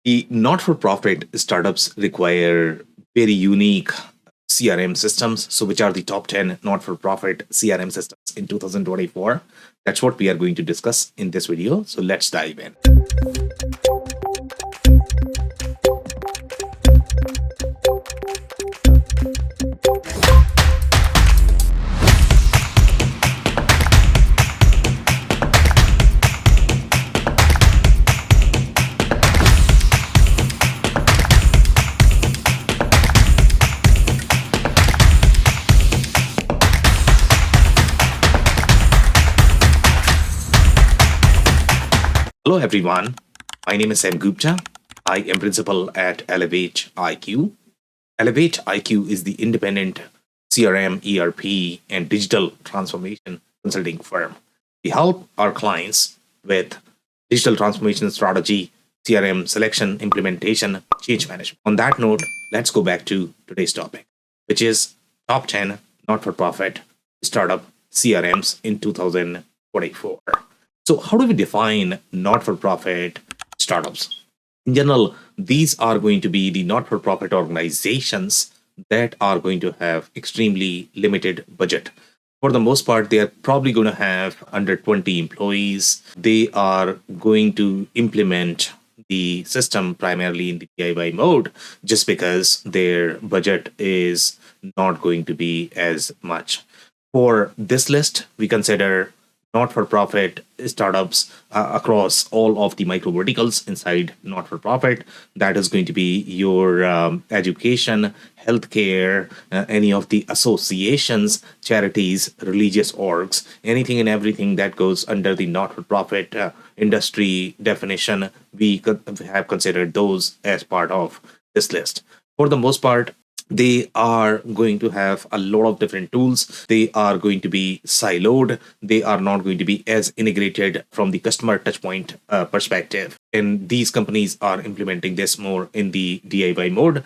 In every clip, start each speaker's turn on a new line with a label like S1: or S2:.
S1: The not-for-profit startups require very unique CRM systems. So, which are the top 10 not-for-profit CRM systems in 2024? That's what we are going to discuss in this video. So, let's dive in. Hello, everyone. My name is Sam Gupta. I am principal at Elevate IQ. Elevate IQ is the independent CRM, ERP, and digital transformation consulting firm. We help our clients with digital transformation strategy, CRM selection, implementation, change management. On that note, let's go back to today's topic, which is top 10 not for profit startup CRMs in 2024. So, how do we define not for profit startups? In general, these are going to be the not for profit organizations that are going to have extremely limited budget. For the most part, they are probably going to have under 20 employees. They are going to implement the system primarily in the DIY mode just because their budget is not going to be as much. For this list, we consider not for profit startups across all of the micro verticals inside not for profit. That is going to be your education, healthcare, any of the associations, charities, religious orgs, anything and everything that goes under the not for profit industry definition. We have considered those as part of this list. For the most part, they are going to have a lot of different tools. They are going to be siloed. They are not going to be as integrated from the customer touchpoint perspective. And these companies are implementing this more in the DIY mode.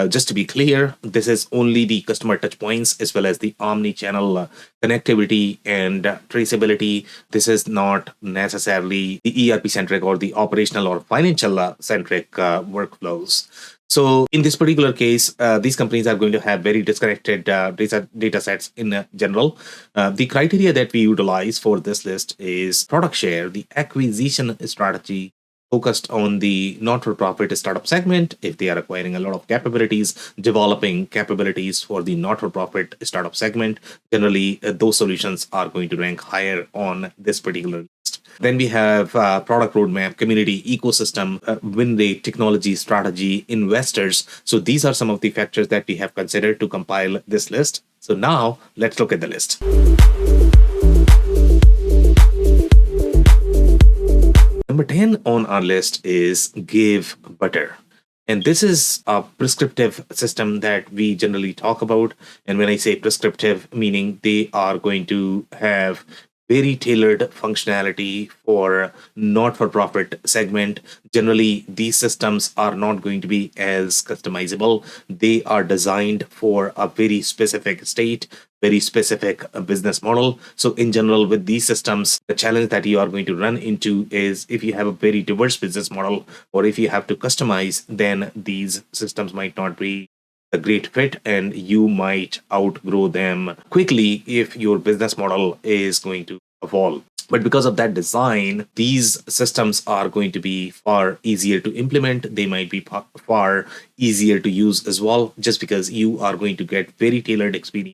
S1: Just to be clear, this is only the customer touchpoints as well as the omni-channel connectivity and traceability. This is not necessarily the ERP centric or the operational or financial centric workflows. So in this particular case, these companies are going to have very disconnected data sets in general. The criteria that we utilize for this list is product share, the acquisition strategy focused on the not-for-profit startup segment. If they are acquiring a lot of capabilities, developing capabilities for the not-for-profit startup segment, generally those solutions are going to rank higher on this particular list. Then we have product roadmap, community, ecosystem, win rate, technology, strategy, investors. So these are some of the factors that we have considered to compile this list. So now let's look at the list. Number 10 on our list is Give Butter. And this is a prescriptive system that we generally talk about. And when I say prescriptive, meaning they are going to have very tailored functionality for not-for-profit segment. Generally, these systems are not going to be as customizable. They are designed for a very specific state, very specific business model. So in general, with these systems, the challenge that you are going to run into is if you have a very diverse business model or if you have to customize, then these systems might not be a great fit and you might outgrow them quickly if your business model is going to evolve. But because of that design, these systems are going to be far easier to implement. They might be far easier to use as well, just because you are going to get very tailored experience.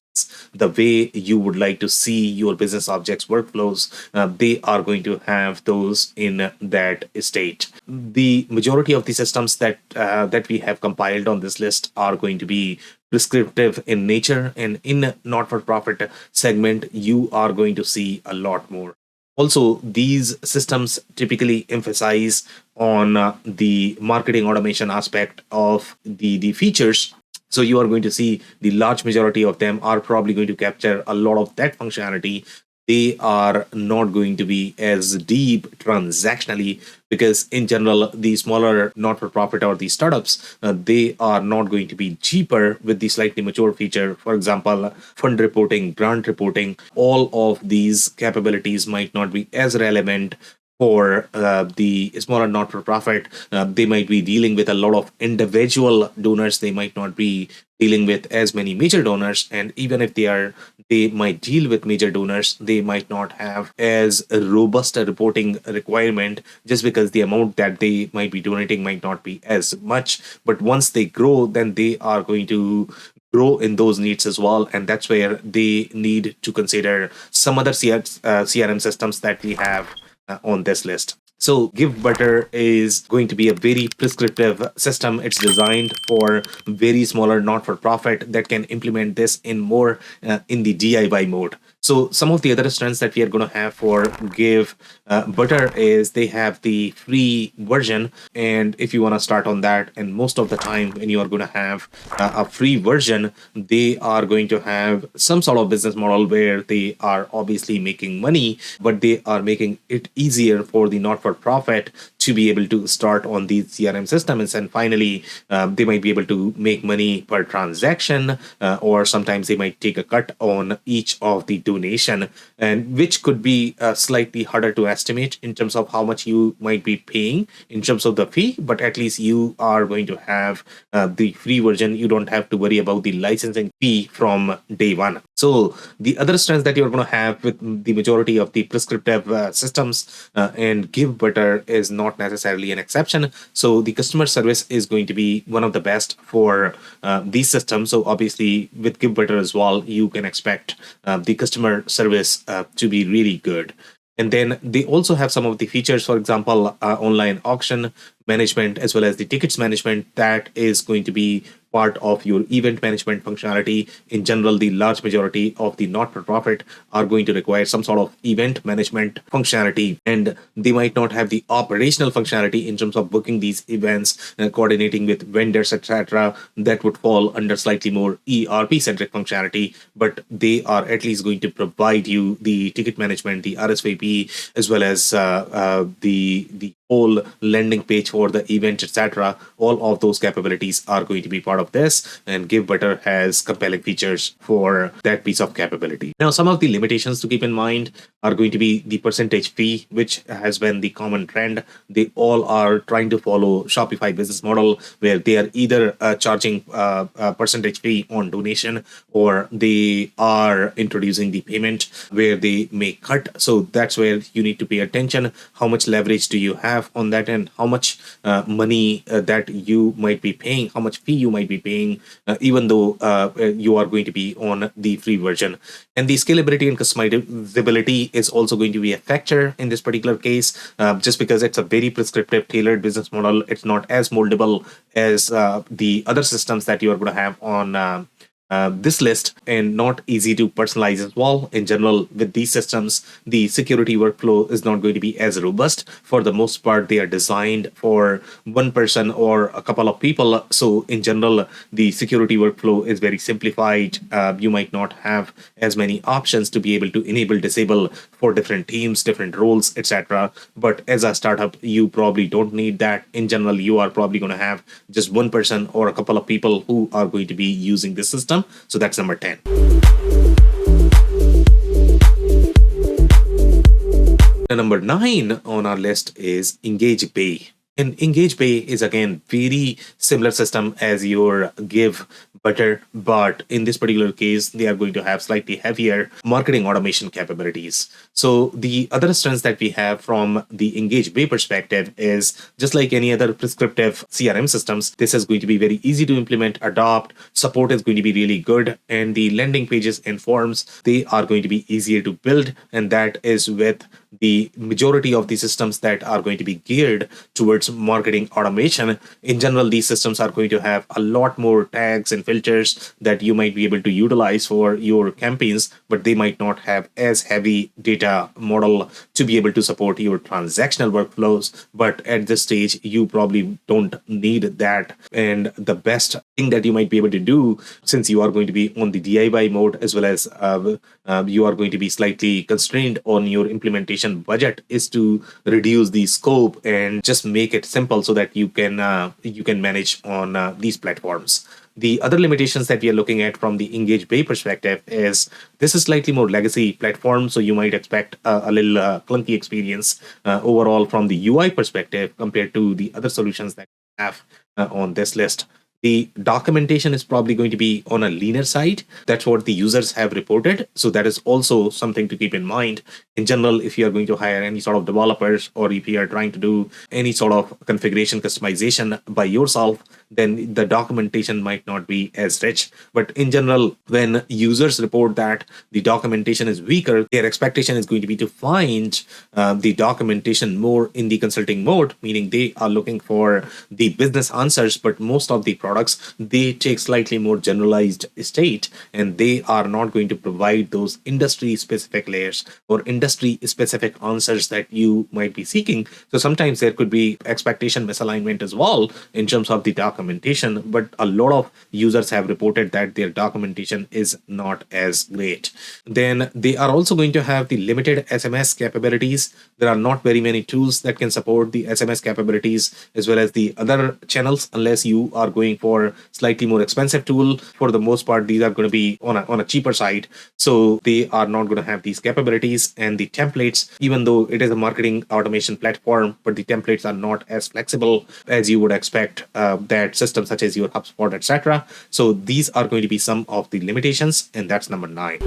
S1: The way you would like to see your business objects workflows, they are going to have those in that state. The majority of the systems that we have compiled on this list are going to be prescriptive in nature, and in not-for-profit segment, you are going to see a lot more. Also, these systems typically emphasize on the marketing automation aspect of the features. So you are going to see the large majority of them are probably going to capture a lot of that functionality. They are not going to be as deep transactionally because in general, the smaller not-for-profit or the startups, they are not going to be cheaper with the slightly mature feature. For example, fund reporting, grant reporting, all of these capabilities might not be as relevant for the smaller not-for-profit, they might be dealing with a lot of individual donors. They might not be dealing with as many major donors, and even if they might deal with major donors, they might not have as robust a reporting requirement, just because the amount that they might be donating might not be as much. But once they grow, then they are going to grow in those needs as well, and that's where they need to consider some other CRM systems that we have on this list. So GiveButter is going to be a very prescriptive system. It's designed for very smaller not-for-profit that can implement this in more in the DIY mode. So some of the other strengths that we are going to have for GiveButter is they have the free version, and if you want to start on that, and most of the time when you are going to have a free version, they are going to have some sort of business model where they are obviously making money, but they are making it easier for the not-for-profit to be able to start on these CRM systems. And finally, they might be able to make money per transaction, or sometimes they might take a cut on each of the donation, and which could be slightly harder to estimate in terms of how much you might be paying in terms of the fee. But at least you are going to have the free version. You don't have to worry about the licensing fee from day one. So the other strengths that you're going to have with the majority of the prescriptive systems, and GiveButter is not necessarily an exception. So the customer service is going to be one of the best for these systems. So obviously with GiveButter as well, you can expect the customer service to be really good. And then they also have some of the features, for example, online auction management, as well as the tickets management, that is going to be part of your event management functionality. In general, the large majority of the not-for-profit are going to require some sort of event management functionality, and they might not have the operational functionality in terms of booking these events, coordinating with vendors, etc. That would fall under slightly more ERP-centric functionality, but they are at least going to provide you the ticket management, the RSVP, as well as the whole landing page for the event, etc. All of those capabilities are going to be part of this, and GiveButter has compelling features for that piece of capability. Now, some of the limitations to keep in mind are going to be the percentage fee, which has been the common trend. They all are trying to follow Shopify business model, where they are either charging a percentage fee on donation, or they are introducing the payment where they may cut. So that's where you need to pay attention. How much leverage do you have on that, and how much money that you might be paying, how much fee you might be paying, even though you are going to be on the free version. And the scalability and customizability is also going to be a factor in this particular case, just because it's a very prescriptive, tailored business model. It's not as moldable as the other systems that you are going to have on this list, and not easy to personalize as well. In general, with these systems, the security workflow is not going to be as robust. For the most part, they are designed for one person or a couple of people. So in general, the security workflow is very simplified. You might not have as many options to be able to enable, disable for different teams, different roles, etc. But as a startup, you probably don't need that. In general, you are probably going to have just one person or a couple of people who are going to be using this system. So that's number 10. Number 9 on our list is EngagePay. And EngagePay is again very similar system as your GiveButter, but in this particular case, they are going to have slightly heavier marketing automation capabilities. So the other strengths that we have from the EngagePay perspective is, just like any other prescriptive CRM systems, this is going to be very easy to implement, adopt, support is going to be really good, and the landing pages and forms, they are going to be easier to build, and that is with the majority of the systems that are going to be geared towards marketing automation. In general, these systems are going to have a lot more tags and filters that you might be able to utilize for your campaigns, but they might not have as heavy data model to be able to support your transactional workflows. But at this stage, you probably don't need that. And the best thing that you might be able to do, since you are going to be on the DIY mode, as well as you are going to be slightly constrained on your implementation budget, is to reduce the scope and just make it simple so that you can manage on these platforms. The other limitations that we are looking at from the Engage Bay perspective is this is slightly more legacy platform, so you might expect a little clunky experience overall from the UI perspective compared to the other solutions that we have on this list. The documentation is probably going to be on a leaner side. That's what the users have reported. So that is also something to keep in mind. In general, if you are going to hire any sort of developers, or if you are trying to do any sort of configuration customization by yourself, then the documentation might not be as rich. But in general, when users report that the documentation is weaker, their expectation is going to be to find the documentation more in the consulting mode, meaning they are looking for the business answers, but most of the products, they take slightly more generalized state, and they are not going to provide those industry specific layers or industry specific answers that you might be seeking. So sometimes there could be expectation misalignment as well in terms of the documentation, but a lot of users have reported that their documentation is not as great. Then they are also going to have the limited SMS capabilities. There are not very many tools that can support the SMS capabilities as well as the other channels, unless you are going for slightly more expensive tool. For the most part, these are going to be on a cheaper side, so they are not going to have these capabilities. And the templates, even though it is a marketing automation platform, but the templates are not as flexible as you would expect that systems such as your HubSpot, etc. So these are going to be some of the limitations, and that's number 9.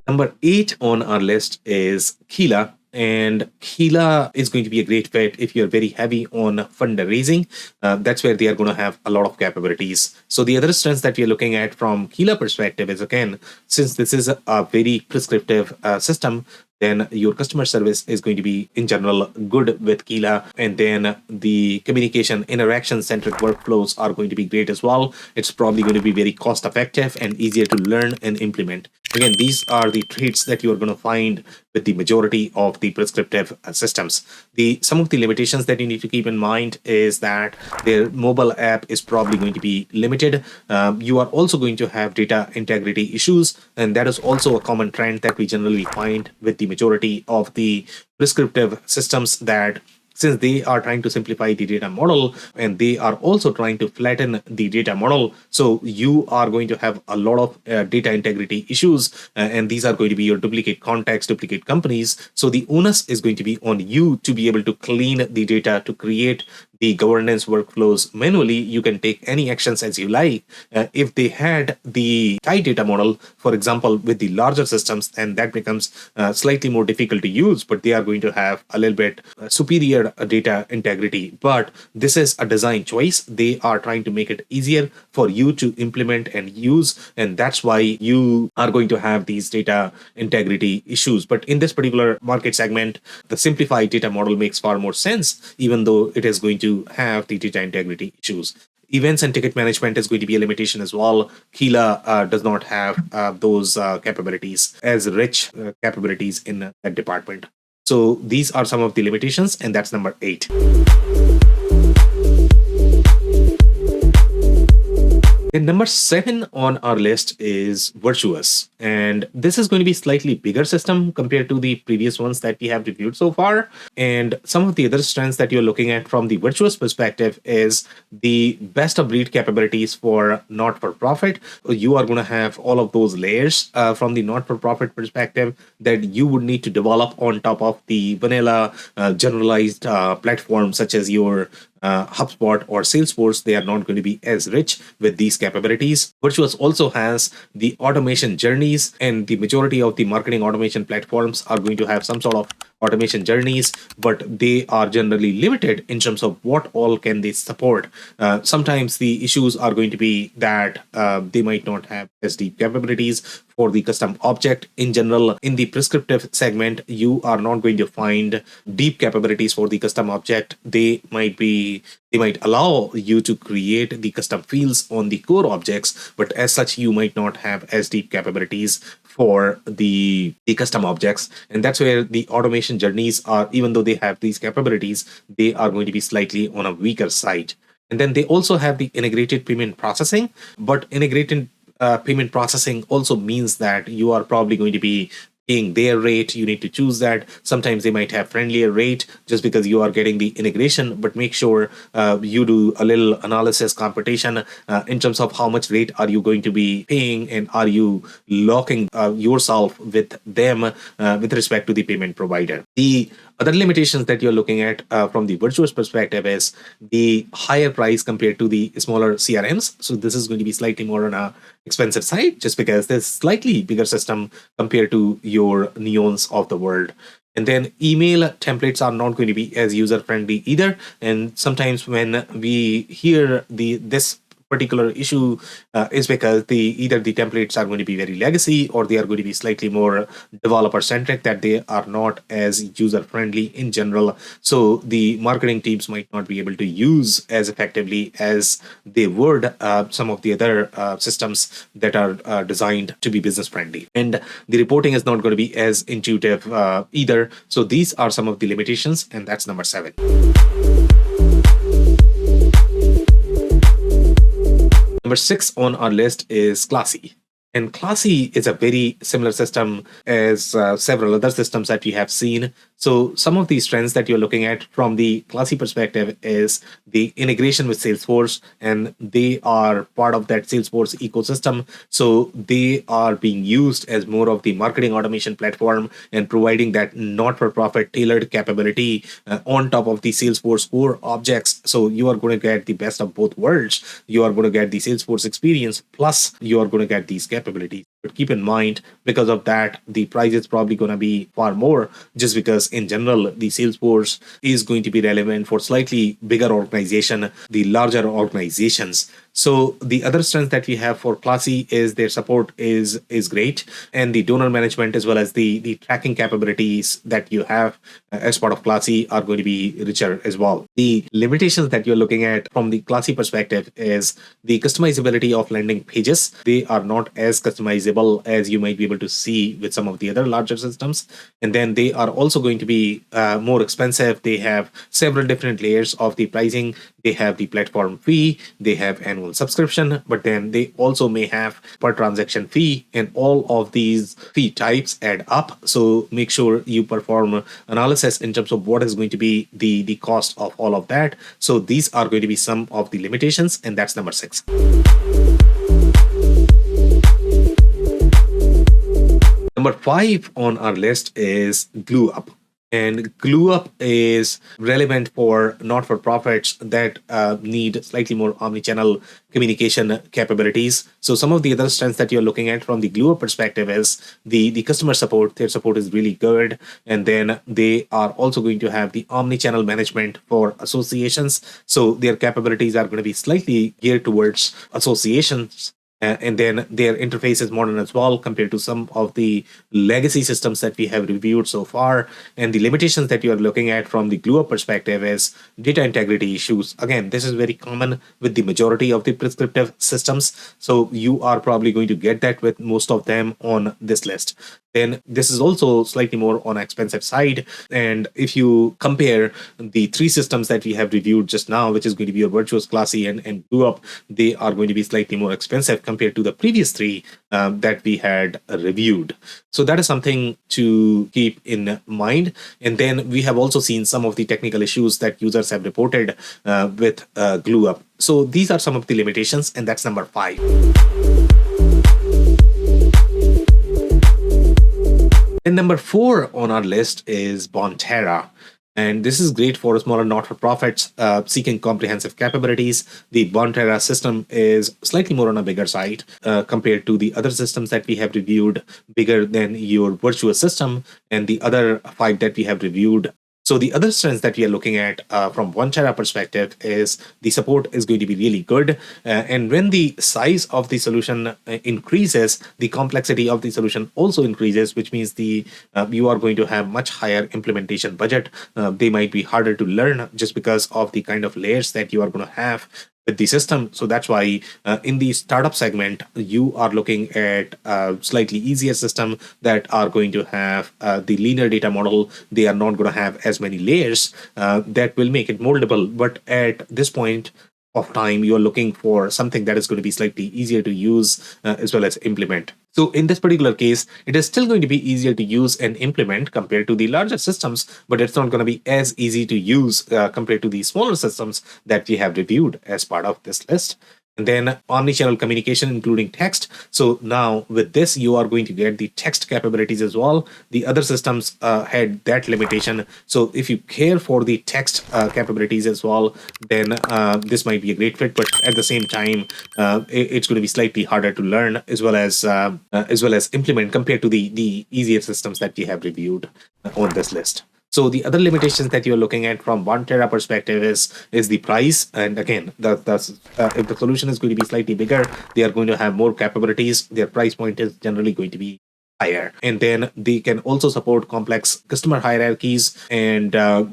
S1: Number 8 on our list is Kila. And Kila is going to be a great fit if you're very heavy on fundraising. That's where they are going to have a lot of capabilities. So the other strengths that we are looking at from Kila perspective is, again, since this is a very prescriptive system, then your customer service is going to be in general good with Kila. And then the communication interaction centric workflows are going to be great as well. It's probably going to be very cost effective and easier to learn and implement. Again, these are the traits that you are going to find with the majority of the prescriptive systems. Some of the limitations that you need to keep in mind is that their mobile app is probably going to be limited. You are also going to have data integrity issues, and that is also a common trend that we generally find with the majority of the prescriptive systems, that since they are trying to simplify the data model and they are also trying to flatten the data model, so you are going to have a lot of data integrity issues, and these are going to be your duplicate contacts, duplicate companies. So the onus is going to be on you to be able to clean the data, to create the governance workflows manually. You can take any actions as you like. If they had the tight data model, for example, with the larger systems, then that becomes slightly more difficult to use, but they are going to have a little bit superior data integrity. But this is a design choice. They are trying to make it easier for you to implement and use, and that's why you are going to have these data integrity issues. But in this particular market segment, the simplified data model makes far more sense, even though it is going to have the data integrity issues. Events and ticket management is going to be a limitation as well. Kila does not have those capabilities, as rich capabilities in that department. So these are some of the limitations, and that's number 8. Then number 7 on our list is Virtuous. And this is going to be slightly bigger system compared to the previous ones that we have reviewed so far. And some of the other strengths that you're looking at from the Virtuous perspective is the best of breed capabilities for not-for-profit. You are going to have all of those layers from the not-for-profit perspective that you would need to develop on top of the vanilla generalized platforms such as your HubSpot or Salesforce. They are not going to be as rich with these capabilities. Virtuous also has the automation journeys, and the majority of the marketing automation platforms are going to have some sort of automation journeys, but they are generally limited in terms of what all can they support. Sometimes the issues are going to be that they might not have as deep capabilities for the custom object. In general, in the prescriptive segment, you are not going to find deep capabilities for the custom object. They might allow you to create the custom fields on the core objects, but as such, you might not have as deep capabilities for the custom objects. And that's where the automation journeys are, even though they have these capabilities, they are going to be slightly on a weaker side. And then they also have the integrated payment processing, but integrated payment processing also means that you are probably going to be paying their rate. You need to choose that. Sometimes they might have friendlier rate just because you are getting the integration, but make sure you do a little analysis computation in terms of how much rate are you going to be paying, and are you locking yourself with them with respect to the payment provider. The other limitations that you're looking at from the Virtuous perspective is the higher price compared to the smaller CRMs. So this is going to be slightly more on a expensive side, just because there's slightly bigger system compared to your Neons of the world. And then email templates are not going to be as user friendly either. And sometimes when we hear this particular issue is because either the templates are going to be very legacy, or they are going to be slightly more developer centric, that they are not as user friendly in general. So the marketing teams might not be able to use as effectively as they would some of the other systems that are designed to be business friendly. And the reporting is not going to be as intuitive either. So these are some of the limitations, and that's number 7. Number 6 on our list is Classy. And Classy is a very similar system as several other systems that we have seen. So some of these trends that you're looking at from the Classy perspective is the integration with Salesforce, and they are part of that Salesforce ecosystem. So they are being used as more of the marketing automation platform and providing that not-for-profit tailored capability on top of the Salesforce core objects. So you are going to get the best of both worlds. You are going to get the Salesforce experience, plus you are going to get these capabilities. But keep in mind, because of that, the price is probably going to be far more, just because in general, the Salesforce is going to be relevant for slightly bigger organization, the larger organizations. So the other strength that we have for Classy is their support is great, and the donor management as well as the tracking capabilities that you have as part of Classy are going to be richer as well. The limitations that you're looking at from the Classy perspective is the customizability of landing pages. They are not as customizable as you might be able to see with some of the other larger systems. And then they are also going to be more expensive. They have several different layers of the pricing. They have the platform fee, they have annual subscription, but then they also may have per transaction fee, and all of these fee types add up. So make sure you perform analysis in terms of what is going to be the cost of all of that. So these are going to be some of the limitations, and that's number 6. Number 5 on our list is Gluup. And Gluup is relevant for not-for-profits that need slightly more omnichannel communication capabilities. So some of the other strengths that you're looking at from the Gluup perspective is the customer support. Their support is really good. And then they are also going to have the omnichannel management for associations. So their capabilities are going to be slightly geared towards associations. And then their interface is modern as well compared to some of the legacy systems that we have reviewed so far. And the limitations that you are looking at from the Gluup perspective is data integrity issues. Again, this is very common with the majority of the prescriptive systems. So you are probably going to get that with most of them on this list. Then this is also slightly more on an expensive side. And if you compare the 3 systems that we have reviewed just now, which is going to be your Virtuous, Classy, and Gluup, they are going to be slightly more expensive compared to the previous 3 that we had reviewed. So that is something to keep in mind. And then we have also seen some of the technical issues that users have reported with Gluup. So these are some of the limitations, and that's number 5. And number 4 on our list is Bona. And this is great for smaller not-for-profits seeking comprehensive capabilities. The Bona system is slightly more on a bigger side compared to the other systems that we have reviewed, bigger than your Virtuous system and the other 5 that we have reviewed. So the other strengths that we are looking at from Bona perspective is the support is going to be really good. And when the size of the solution increases, the complexity of the solution also increases, which means you are going to have much higher implementation budget. They might be harder to learn just because of the kind of layers that you are going to have with the system. So that's why in the startup segment, you are looking at slightly easier system that are going to have the linear data model. They are not going to have as many layers that will make it moldable. But at this point of time, you're looking for something that is going to be slightly easier to use as well as implement. So in this particular case, it is still going to be easier to use and implement compared to the larger systems, but it's not going to be as easy to use compared to the smaller systems that we have reviewed as part of this list. And then omnichannel communication, including text. So now with this, you are going to get the text capabilities as well. The other systems had that limitation. So if you care for the text capabilities as well, then this might be a great fit. But at the same time, it's going to be slightly harder to learn as well as implement compared to the easier systems that we have reviewed on this list. So the other limitations that you're looking at from Bonterra perspective is the price. And again, if the solution is going to be slightly bigger, they are going to have more capabilities. Their price point is generally going to be higher. And then they can also support complex customer hierarchies. And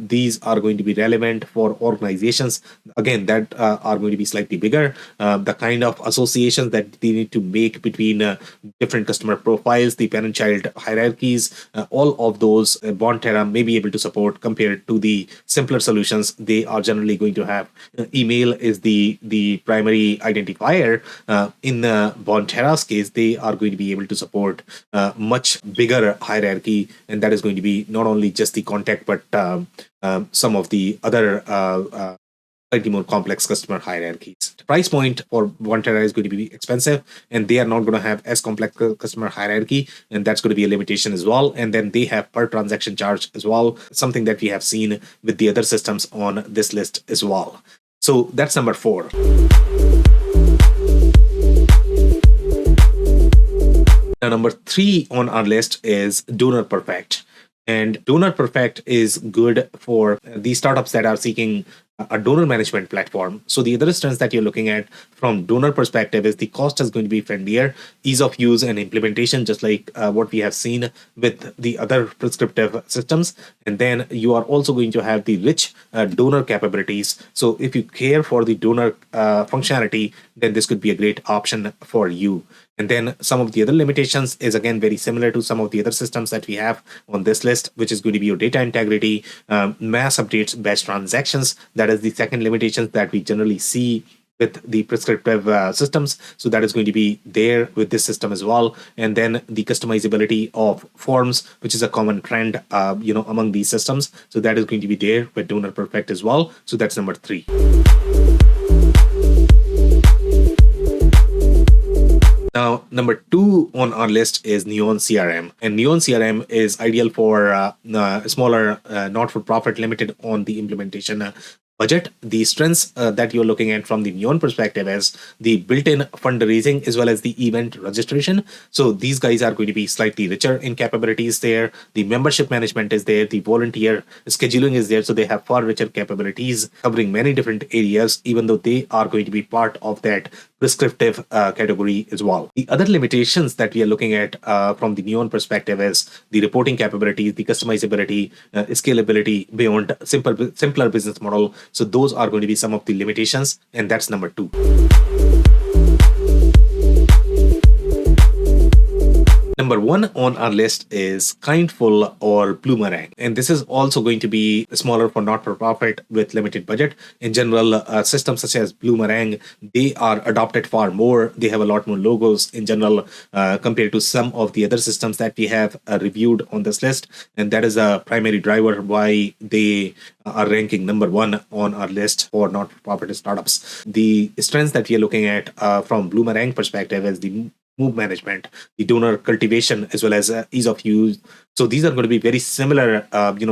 S1: these are going to be relevant for organizations, again, that are going to be slightly bigger. The kind of associations that they need to make between different customer profiles, the parent-child hierarchies, all of those Bonterra may be able to support compared to the simpler solutions. They are generally going to have email is the primary identifier. In Bonterra's case, they are going to be able to support much bigger hierarchy, and that is going to be not only just the contact, but some of the other slightly more complex customer hierarchies. The price point for Bonterra is going to be expensive, and they are not going to have as complex customer hierarchy, and that's going to be a limitation as well. And then they have per transaction charge as well, something that we have seen with the other systems on this list as well. So that's number 4. Now, number 3 on our list is DonorPerfect. And DonorPerfect is good for the startups that are seeking a donor management platform. So the other strengths that you're looking at from donor perspective is the cost is going to be friendlier, ease of use and implementation, just like what we have seen with the other prescriptive systems. And then you are also going to have the rich donor capabilities. So if you care for the donor functionality, then this could be a great option for you. And then some of the other limitations is again very similar to some of the other systems that we have on this list, which is going to be your data integrity, mass updates, batch transactions. That is the second limitation that we generally see with the prescriptive systems. So that is going to be there with this system as well. And then the customizability of forms, which is a common trend, among these systems. So that is going to be there with DonorPerfect as well. So that's number 3. Now, number 2 on our list is Neon CRM. And Neon CRM is ideal for smaller, not-for-profit, limited on the implementation budget. The strengths that you're looking at from the Neon perspective is the built-in fundraising as well as the event registration. So these guys are going to be slightly richer in capabilities there. The membership management is there. The volunteer scheduling is there. So they have far richer capabilities covering many different areas, even though they are going to be part of that prescriptive category as well. The other limitations that we are looking at from the Neon perspective is the reporting capabilities, the customizability, scalability beyond simpler business model. So those are going to be some of the limitations, and that's number 2. Number 1 on our list is Kindful or Bloomerang. And this is also going to be smaller for not-for-profit with limited budget. In general, systems such as Bloomerang, they are adopted far more. They have a lot more logos in general compared to some of the other systems that we have reviewed on this list. And that is a primary driver why they are ranking number 1 on our list for not-for-profit startups. The strengths that we are looking at from Bloomerang perspective is the move management, the donor cultivation, as well as ease of use. So these are going to be very similar,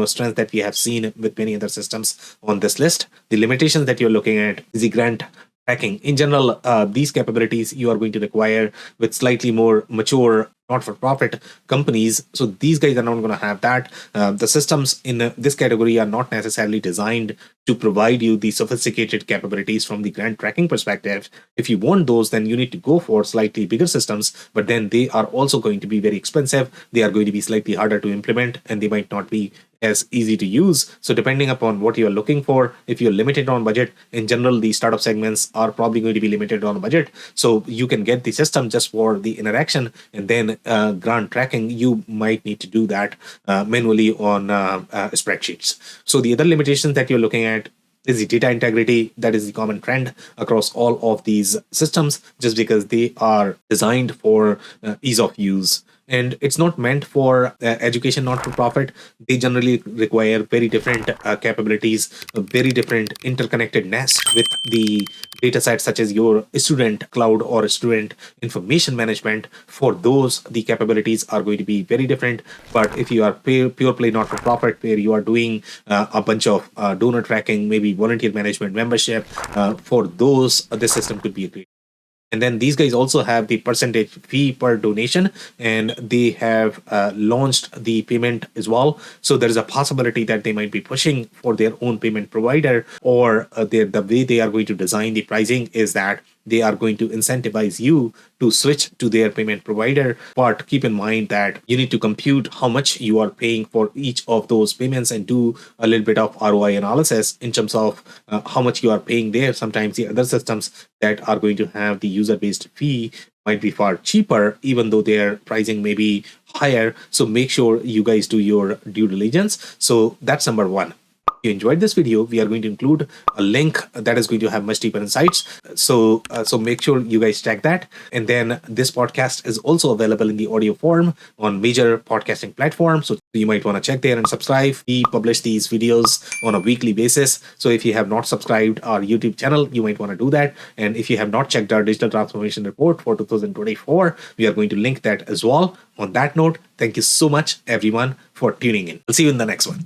S1: strengths that we have seen with many other systems on this list. The limitations that you're looking at is the grant tracking. In general, these capabilities you are going to require with slightly more mature not-for-profit companies. So these guys are not going to have that. The systems in this category are not necessarily designed to provide you the sophisticated capabilities from the grant tracking perspective. If you want those, then you need to go for slightly bigger systems, but then they are also going to be very expensive. They are going to be slightly harder to implement, and they might not be as easy to use. So depending upon what you're looking for, if you're limited on budget, in general, the startup segments are probably going to be limited on budget. So you can get the system just for the interaction, and then grant tracking, you might need to do that manually on spreadsheets. So the other limitations that you're looking at is the data integrity. That is the common trend across all of these systems, just because they are designed for ease of use. And it's not meant for education, not for profit. They generally require very different capabilities, very different interconnectedness with the data sets, such as your student cloud or student information management. For those, the capabilities are going to be very different. But if you are pure play not for profit, where you are doing a bunch of donor tracking, maybe volunteer management, membership, for those, this system could be a great. And then these guys also have the percentage fee per donation, and they have launched the payment as well. So there is a possibility that they might be pushing for their own payment provider, or the way they are going to design the pricing is that they are going to incentivize you to switch to their payment provider. But keep in mind that you need to compute how much you are paying for each of those payments and do a little bit of ROI analysis in terms of how much you are paying there. Sometimes the other systems that are going to have the user-based fee might be far cheaper, even though their pricing may be higher. So make sure you guys do your due diligence. So that's number one. If you enjoyed this video, we are going to include a link that is going to have much deeper insights. So make sure you guys check that. And then this podcast is also available in the audio form on major podcasting platforms. So you might want to check there and subscribe. We publish these videos on a weekly basis. So if you have not subscribed our YouTube channel, you might want to do that. And if you have not checked our digital transformation report for 2024, we are going to link that as well. On that note, thank you so much, everyone, for tuning in. I'll see you in the next one.